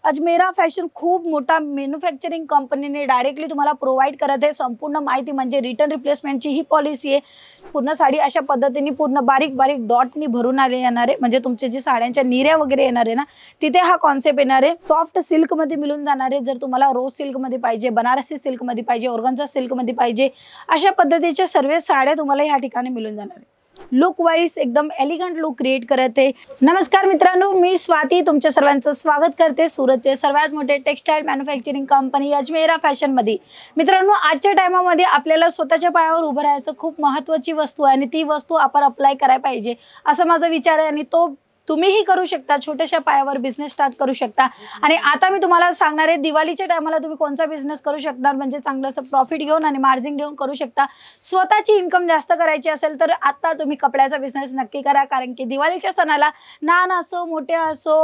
Ajmera fashion खूप मोठा manufacturing कंपनीने डायरेक्टली तुम्हाला प्रोव्हाइड करत आहे संपूर्ण माहिती, म्हणजे रिटर्न रिप्लेसमेंटची ही पॉलिसी आहे। पूर्ण साडी अशा पद्धतीने पूर्ण बारीक बारीक डॉटनी भरून आले येणार आहे, म्हणजे तुमचे जे साड्यांच्या निऱ्या वगैरे येणार आहे ना, तिथे हा कॉन्सेप्ट येणार आहे। सॉफ्ट सिल्क मध्ये मिळून जाणार आहे, जर तुम्हाला रोज सिल्क मध्ये पाहिजे, बनारसी सिल्क मध्ये पाहिजे, ऑर्गन्झा सिल्क मध्ये पाहिजे, अशा पद्धतीच्या सर्व साड्या तुम्हाला या ठिकाणी मिळून जाणार आहे। लुक वाइज एकदम एलिगंट लुक क्रिएट करत आहे। नमस्कार मित्रांनो, मी स्वाती तुमच्या सर्वांचं स्वागत करते सूरतचे सर्वात मोठे textile manufacturing company Ajmera fashion मध्ये। मित्रांनो, आजच्या टाइमामध्ये आपल्याला स्वतःच्या पायावर उभं राहायचं खूप महत्त्वाची वस्तू आहे आणि ती वस्तू आपण अप्लाय करायला पाहिजे असं माझा विचार आहे आणि तो तुम्हीही करू शकता। छोट्याशा पायावर बिझनेस स्टार्ट करू शकता। आणि आता मी तुम्हाला सांगणार आहे दिवाळीच्या टायमाला तुम्ही कोणता बिझनेस करू शकता, म्हणजे चांगलंसं प्रॉफिट घेऊन आणि मार्जिन घेऊन करू शकता। स्वतःची इन्कम जास्त करायची असेल तर आता तुम्ही कपड्याचा बिझनेस नक्की करा, कारण की दिवाळीच्या सणाला लहान असो मोठे असो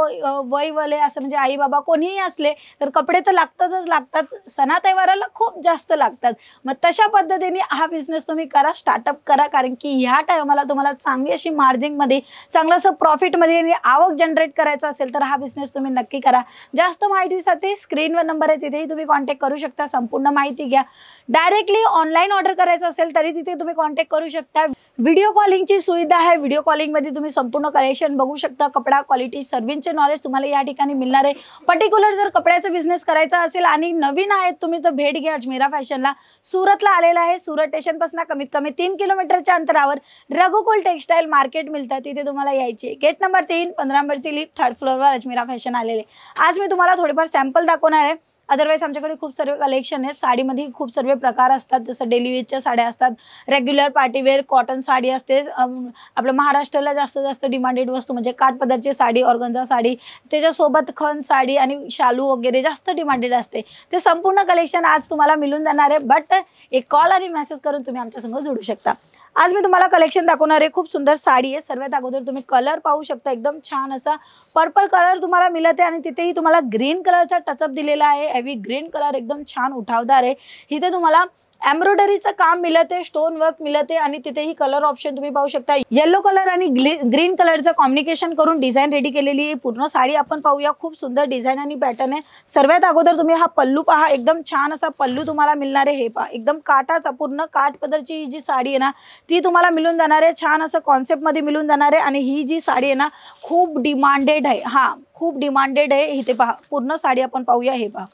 वयवाले असं म्हणजे आई बाबा कोणीही असले तर कपडे तर लागतातच लागतात, सणा तहेवाराला खूप जास्त लागतात। मग तशा पद्धतीने हा बिझनेस तुम्ही करा, स्टार्टअप करा, कारण की ह्या टायमाला तुम्हाला चांगली अशी मार्जिन मध्ये चांगलंसं प्रॉफिट मध्ये आवक जनरेट करायचा असेल तर हा बिझनेस तुम्ही नक्की करा। जास्त माहितीसाठी स्क्रीनवर नंबर आहे, तिथेही तुम्ही कॉन्टॅक्ट करू शकता, संपूर्ण माहिती घ्या। डायरेक्टली ऑनलाईन ऑर्डर करायचं असेल तरी तिथे तुम्ही कॉन्टॅक्ट करू शकता। व्हिडिओ कॉलिंगची सुविधा आहे, व्हिडिओ कॉलिंग मध्ये तुम्ही संपूर्ण कलेक्शन बघू शकता। कपडा क्वालिटी सर्विसचे नॉलेज तुम्हाला या ठिकाणी मिळणार आहे। पर्टिक्युलर जर कपड्याचा बिझनेस करायचा असेल आणि नवीन आहेत तुम्ही तर भेट घ्या अजमेरा फॅशनला। सुरतला आलेला आहे, सुरत स्टेशन पासून कमीत कमी 3 किलोमीटरच्या अंतरावर रघुकुल टेक्सटाईल मार्केट मिळतं, तिथे तुम्हाला यायचे। गेट नंबर 3 15 नंबरची लिफ्ट 3rd फ्लोअरवर अजमेरा फॅशन आलेले। आज मी तुम्हाला थोडेफार सॅम्पल दाखवणार आहे। अदरवाइज आमच्याकडे खूप सर्व कलेक्शन आहे। साडीमध्ये खूप सर्व प्रकार असतात, जसं डेली वेअरच्या साड्या असतात, regular party wear cotton sari असते, आपल्या महाराष्ट्राला जास्त डिमांडेड वस्तू म्हणजे काठपदरची साडी, ऑर्गन्झा साडी, त्याच्यासोबत खण साडी आणि शालू वगैरे जास्त डिमांडेड असते। ते संपूर्ण कलेक्शन आज तुम्हाला मिळून जाणार आहे, बट एक कॉल आणि मेसेज करून तुम्ही आमच्या संग जोडू शकता। आज मी तुम्हाला कलेक्शन दाखवणार आहे। खूप सुंदर साडी आहे। सर्वात अगोदर तुम्ही कलर पाहू शकता, एकदम छान असा पर्पल कलर तुम्हाला मिळते आणि तिथेही तुम्हाला ग्रीन कलरचा टचअप दिलेला आहे। हेवी ग्रीन कलर एकदम छान उठावदार आहे। इथे तुम्हाला एम्ब्रॉयडरीचं काम मिळते, स्टोन वर्क मिळते आणि तिथेही कलर ऑप्शन तुम्ही पाहू शकता। येलो कलर आणि ग्रीन कलरचं कॉम्बिनेशन करून डिझाइन रेडी केलेली आहे। पूर्ण साडी आपण पाहूया, खूप सुंदर डिझाइन आणि पॅटर्न आहे। सर्वात अगोदर तुम्ही हा पल्लू पहा, एकदम छान असा पल्लू तुम्हाला मिळणार आहे। हे पहा, एकदम काठाचा पूर्ण काठ पदरची जी साडी आहे ना ती तुम्हाला मिळून जाणार आहे। छान असं कॉन्सेप्ट मध्ये मिळून जाणार आहे आणि ही जी साडी आहे ना खूप डिमांडेड आहे। हा खूप डिमांडेड आहे। इथे पहा पूर्ण साडी आपण पाहूया, हे पहा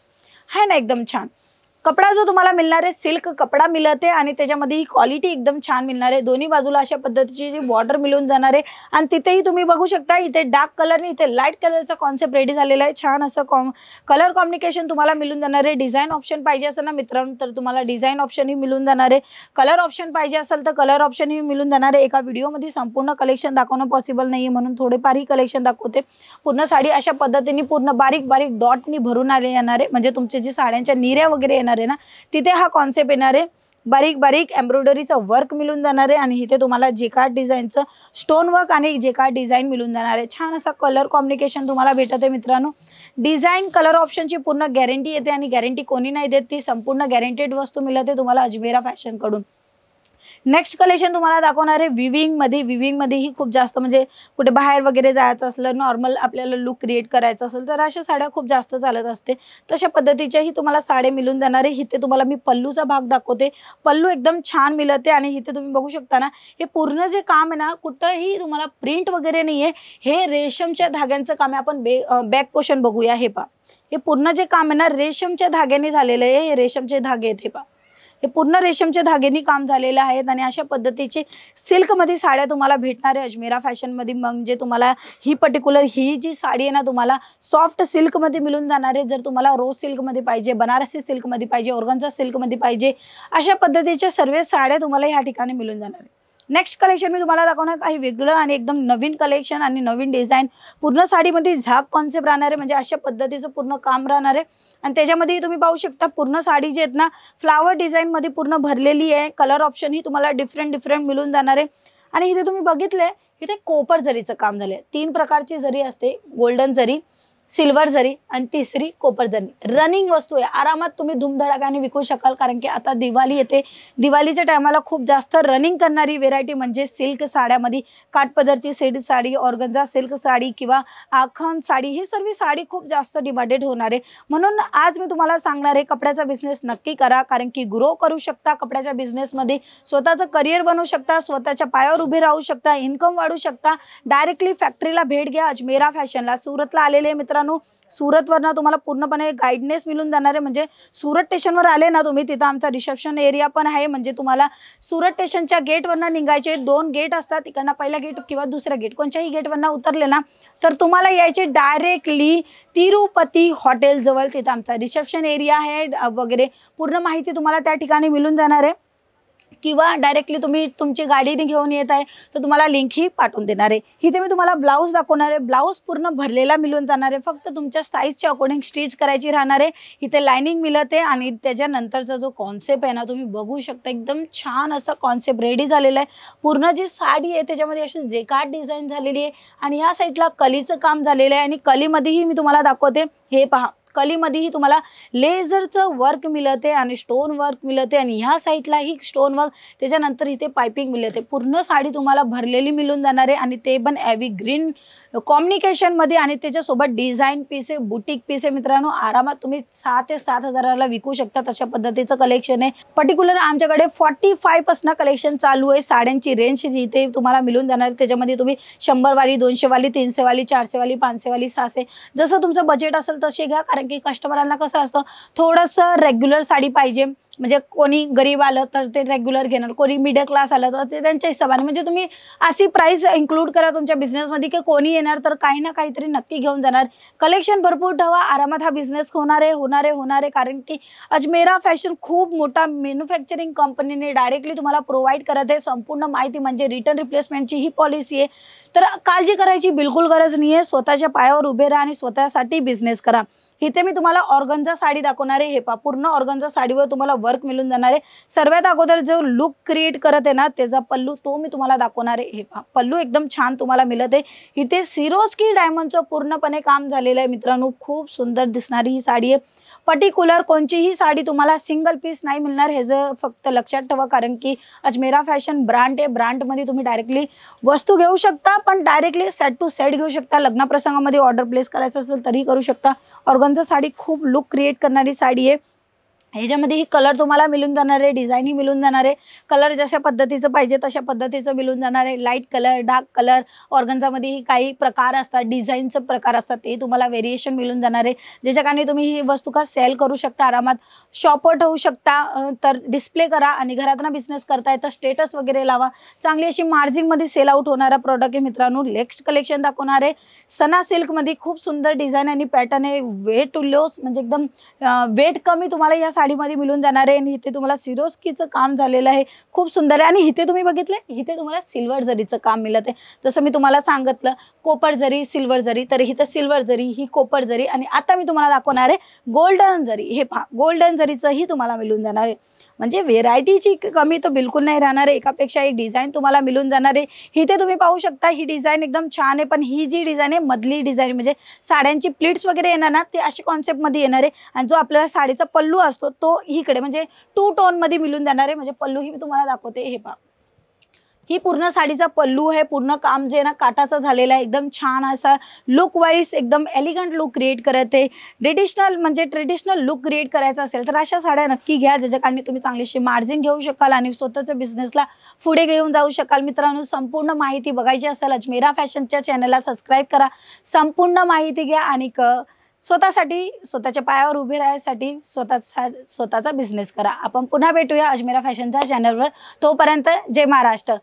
है ना एकदम छान। कपडा जो तुम्हाला मिळणार आहे सिल्क कपडा मिळते आणि त्याच्यामध्ये ही क्वालिटी एकदम छान मिळणार आहे। दोन्ही बाजूला अशा पद्धतीची जी बॉर्डर मिळून जाणार आहे आणि तिथेही तुम्ही बघू शकता इथे डार्क कलर आणि इथे लाईट कलरचा कॉन्सेप्ट रेडी झालेला आहे। छान असं कलर कॉम्बिनेशन तुम्हाला मिळून जाणार आहे। डिझाइन ऑप्शन पाहिजे असेल ना मित्रांनो तर तुम्हाला डिझाइन ऑप्शनही मिळून जाणार आहे। कलर ऑप्शन पाहिजे असेल तर कलर ऑप्शनही मिळून जाणार आहे। एका व्हिडिओमध्ये संपूर्ण कलेक्शन दाखवणं पॉसिबल नाही आहे, म्हणून थोडेफार ही कलेक्शन दाखवते। पूर्ण साडी अशा पद्धतीने पूर्ण बारीक बारीक डॉटनी भरून आले येणार आहे, म्हणजे तुमचे जे साड्यांच्या निऱ्या वगैरे येणार आहे ना तिथे हा कॉन्सेप्ट येणार आहे। बारीक बारीक एम्ब्रॉयडरीचं वर्क मिळून जाणार आहे आणि इथे तुम्हाला जेकार्ड डिझाईनचं स्टोन वर्क आणि जेकार्ड डिझाइन मिळून जाणार आहे। छान असा कलर कॉम्बिनेशन तुम्हाला भेटत आहे मित्रांनो। डिझाइन कलर ऑप्शनची पूर्ण गॅरंटी येते आणि गॅरंटी कोणी नाही देत, ती संपूर्ण गॅरंटेड वस्तू मिळते तुम्हाला अजमेरा फॅशन कडून। नेक्स्ट कलेक्शन तुम्हाला दाखवणार आहे विविंग मध्ये। विविंग मध्ये ही खूप जास्त म्हणजे कुठे बाहेर वगैरे जायचं असलं, नॉर्मल आपल्याला लुक क्रिएट करायचं असेल तर अशा साड्या खूप जास्त चालत असते। तशा पद्धतीच्याही तुम्हाला साड्या मिळून जाणार आहे। इथे तुम्हाला मी पल्लूचा भाग दाखवते, पल्लू एकदम छान मिळते आणि इथे तुम्ही बघू शकता ना हे पूर्ण जे काम आहे ना कुठेही तुम्हाला प्रिंट वगैरे नाहीये, हे रेशमच्या धाग्यांचं काम आहे। आपण बॅक पोर्शन बघूया, हे पहा हे पूर्ण जे काम आहे ना रेशमच्या धाग्याने झालेलं आहे। हे रेशमचे धागे आहेत, हे पहा हे पूर्ण रेशमच्या धाग्यांनी काम झालेले आहेत आणि अशा पद्धतीचे सिल्क मध्ये साड्या तुम्हाला भेटणार आहे अजमेरा फॅशन मध्ये। म्हणजे तुम्हाला ही पर्टिक्युलर ही जी साडी आहे ना तुम्हाला सॉफ्ट सिल्क मध्ये मिळून जाणार आहे। जर तुम्हाला रोज सिल्क मध्ये पाहिजे, बनारसी सिल्क मध्ये पाहिजे, ऑर्गन्झा सिल्क मध्ये पाहिजे, अशा पद्धतीच्या सर्व साड्या तुम्हाला या ठिकाणी मिळून जाणार आहे। नेक्स्ट कलेक्शन मी तुम्हाला दाखवणार काही वेगळं आणि एकदम नवीन कलेक्शन आणि नवीन डिझाइन। पूर्ण साडीमध्ये झाक कॉन्सेप्ट राहणार आहे, म्हणजे अशा पद्धतीचं पूर्ण काम राहणार आहे आणि त्याच्यामध्ये तुम्ही पाहू शकता पूर्ण साडी जी आहेत ना फ्लावर डिझाइन मध्ये पूर्ण भरलेली आहे। कलर ऑप्शन ही तुम्हाला डिफरंट मिळून जाणार आहे आणि इथे तुम्ही बघितले इथे कोपर जरीचं काम झाले। 3 प्रकारची जरी असते, गोल्डन जरी, सिल्वर जरी आणि तिसरी कोपर जरी रनिंग वस्तू आहे, आरामात तुम्ही धूमधडाक्याने विकू शकाल. कारण की आता दिवाळी येते, दिवाळीच्या टायमाला खूप जास्त रनिंग करणारी व्हेरायटी म्हणजे सिल्क साड्यामध्ये काठपदरची silk sari, organza silk sari किंवा आखन साडी, ही सर्व साडी खूप जास्त डिमांडेड होणार आहे. म्हणून आज मी तुम्हाला सांगणार आहे कपड्याचा बिझनेस नक्की करा, कारण की ग्रो करू शकता कपड्याच्या बिझनेसमध्ये, स्वतःचं करिअर बनवू शकता, स्वतःच्या पायावर उभे राहू शकता, इन्कम वाढू शकता. डायरेक्टली फॅक्टरीला भेट घ्या. अजमेरा फॅशनला सुरतला आलेले मित्रांनो, सुरतवरनं तुम्हाला पूर्णपणे गाईडनेस मिळून जाणार आहे. म्हणजे सुरत स्टेशनवर आले ना तुम्ही, तिथं आमचा रिसेप्शन एरिया पण आहे. म्हणजे तुम्हाला सुरत स्टेशनच्या गेटवरनं निघायचे, 2 गेट असतात, तिकडनं पहिला गेट किंवा दुसरा गेट, कोणत्याही गेटवरनं उतरले ना तर तुम्हाला यायचे डायरेक्टली तिरुपती हॉटेल जवळ. तिथं आमचा रिसेप्शन एरिया आहे वगैरे पूर्ण माहिती तुम्हाला त्या ठिकाणी मिळून जाणार आहे. किंवा डायरेक्टली तुम्ही तुमची गाडीने घेऊन येत आहे तर तुम्हाला लिंकही पाठवून देणार आहे. इथे मी तुम्हाला ब्लाऊज दाखवणार आहे. ब्लाऊज पूर्ण भरलेला मिळून जाणार आहे, फक्त तुमच्या साईजच्या अकॉर्डिंग स्टिच करायची राहणार आहे. इथे लाइनिंग मिळते आणि त्याच्यानंतरचा जो कॉन्सेप्ट आहे ना तुम्ही बघू शकता, एकदम छान असा कॉन्सेप्ट रेडी झालेला आहे. पूर्ण जी साडी आहे त्याच्यामध्ये अशी जेकार्ड डिझाईन झालेली आहे आणि ह्या साईडला कलीचं काम झालेलं आहे. आणि कलीमध्येही मी तुम्हाला दाखवते, हे पहा, कलीमध्येही तुम्हाला लेझरचं वर्क मिळते आणि स्टोन वर्क मिळते आणि ह्या साईडलाही स्टोन वर्क, त्याच्यानंतर इथे पाइपिंग मिळते. पूर्ण साडी तुम्हाला भरलेली मिळून जाणार आहे आणि ते पण एव्ही ग्रीन कॉम्युनिकेशनमध्ये आणि त्याच्यासोबत डिझाईन पीस आहे, बुटीक पीस आहे. मित्रांनो आरामात तुम्ही 6 ते 7 हजाराला विकू शकता, तशा पद्धतीचं कलेक्शन आहे. पर्टिक्युलर आमच्याकडे 45 पासून कलेक्शन चालू आहे. साड्यांची रेंज इथे तुम्हाला मिळून जाणार आहे. त्याच्यामध्ये तुम्ही 100 वाली, 200 वाली, 300 वाली, 400 वाली, 500 वाली, 600, जसं तुमचं बजेट असेल तसे घ्या. कारण की कस्टमरांना कसं असतं, थोडंसं रेग्युलर साडी पाहिजे, म्हणजे कोणी गरीब आलं तर ते रेग्युलर घेणार, कोणी मिडल क्लास आलं तर ते त्यांच्या हिशोबाने. म्हणजे तुम्ही अशी प्राइस इन्क्लूड करा तुमच्या बिझनेसमध्ये की कोणी येणार तर काही ना काहीतरी नक्की घेऊन जाणार. कलेक्शन भरपूर ठेवा, आरामात हा बिझनेस होणार आहे. कारण की अजमेरा फॅशन खूप मोठा मॅन्युफॅक्चरिंग कंपनीने डायरेक्टली तुम्हाला प्रोव्हाइड करत आहे संपूर्ण माहिती. म्हणजे रिटर्न रिप्लेसमेंटची ही पॉलिसी आहे, तर काळजी करायची बिलकुल गरज नाही आहे. स्वतःच्या पायावर उभे राहा आणि स्वतःसाठी बिझनेस करा. इथे मी तुम्हाला ऑर्गन्झा साडी दाखवणार आहे. हे पहा, पूर्ण ऑर्गन्झा साडीवर तुम्हाला वर्क मिळून जाणार आहे. सर्वात अगोदर जो लुक क्रिएट करत आहे ना त्याचा पल्लू तो मी तुम्हाला दाखवणार आहे. हे पहा, पल्लू एकदम छान तुम्हाला मिळत आहे. इथे सिरोस्की डायमंडचं पूर्णपणे काम झालेलं आहे. मित्रांनो खूप सुंदर दिसणारी ही साडी आहे. पर्टिक्युलर कोणतीही साडी तुम्हाला सिंगल पीस नाही मिळणार, हे जर फक्त लक्षात ठेवा. कारण की अजमेरा फॅशन ब्रँड आहे, ब्रँडमध्ये तुम्ही डायरेक्टली वस्तू घेऊ शकता, पण डायरेक्टली सेट टू सेट घेऊ शकता. लग्न प्रसंगामध्ये ऑर्डर प्लेस करायचं असेल तरी करू शकता. ऑर्गन्झा साडी खूप लुक क्रिएट करणारी साडी आहे. ह्याच्यामध्ये ही कलर तुम्हाला मिळून जाणार आहे, डिझाईन ही मिळून जाणार आहे. कलर जशा पद्धतीचं पाहिजे तशा पद्धतीचं मिळून जाणार आहे. लाईट कलर, डार्क कलर, ऑर्गन्झामध्येही काही प्रकार असतात, डिझाईनचे प्रकार असतात, ते तुम्हाला व्हेरिएशन मिळून जाणार आहे. ज्याच्या कारणे तुम्ही ही वस्तू का सेल करू शकता, आरामात शॉपर ठेवू शकता, तर डिस्प्ले करा आणि घरातून बिझनेस करताय तर स्टेटस वगैरे लावा. चांगली अशी मार्जिनमध्ये सेल आउट होणारा प्रॉडक्ट आहे. मित्रांनो नेक्स्ट कलेक्शन दाखवणार आहे सना सिल्कमध्ये. खूप सुंदर डिझाईन आणि पॅटर्न आहे. वेट टू लॉस म्हणजे एकदम वेट कमी तुम्हाला या साडीमध्ये मिळून जाणार आहे. आणि इथे तुम्हाला सिरोस्कीचं काम झालेलं आहे, खूप सुंदर आहे. आणि इथे तुम्ही बघितले, इथे तुम्हाला सिल्वर जरीचं काम मिळत आहे. जसं मी तुम्हाला सांगितलं कोपर जरी, सिल्वर जरी, तर इथं सिल्वर जरी, ही कोपर जरी आणि आता मी तुम्हाला दाखवणार आहे गोल्डन जरी. हे पहा, गोल्डन जरीचंही तुम्हाला मिळून जाणार आहे. म्हणजे व्हेरायटीची कमी तर बिलकुल नाही राहणार आहे. एकापेक्षा एक डिझाईन तुम्हाला मिळून जाणार आहे. इथे तुम्ही पाहू शकता, ही डिझाईन एकदम छान आहे. पण ही जी डिझाईन आहे मधली डिझाईन, म्हणजे साड्यांची प्लीट्स वगैरे येणार ना ते अशा कॉन्सेप्टमध्ये येणार आहे. आणि जो आपल्याला साडीचा पल्लू असतो तो इकडे म्हणजे 2 टोनमध्ये मिळून जाणार आहे. म्हणजे पल्लू ही मी तुम्हाला दाखवते. हे पहा, ही पूर्ण साडीचा पल्लू आहे. पूर्ण काम जे ना काटाचं झालेलं आहे. एकदम छान असा लुक वाईज एकदम एलिगंट लुक क्रिएट करत आहे. ट्रेडिशनल लुक क्रिएट करायचा असेल तर अशा साड्या नक्की घ्या, ज्याच्या कारणे तुम्ही चांगलीशी मार्जिन घेऊ शकाल आणि स्वतःच्या बिझनेसला पुढे घेऊन जाऊ शकाल. मित्रांनो संपूर्ण माहिती बघायची असेल अजमेरा फॅशनच्या चॅनलला सबस्क्राईब करा, संपूर्ण माहिती घ्या आणि स्वतःसाठी, स्वतःच्या पायावर उभे राहण्यासाठी स्वतःचा बिझनेस करा. आपण पुन्हा भेटूया अजमेरा फॅशनच्या चॅनलवर. तोपर्यंत जय महाराष्ट्र.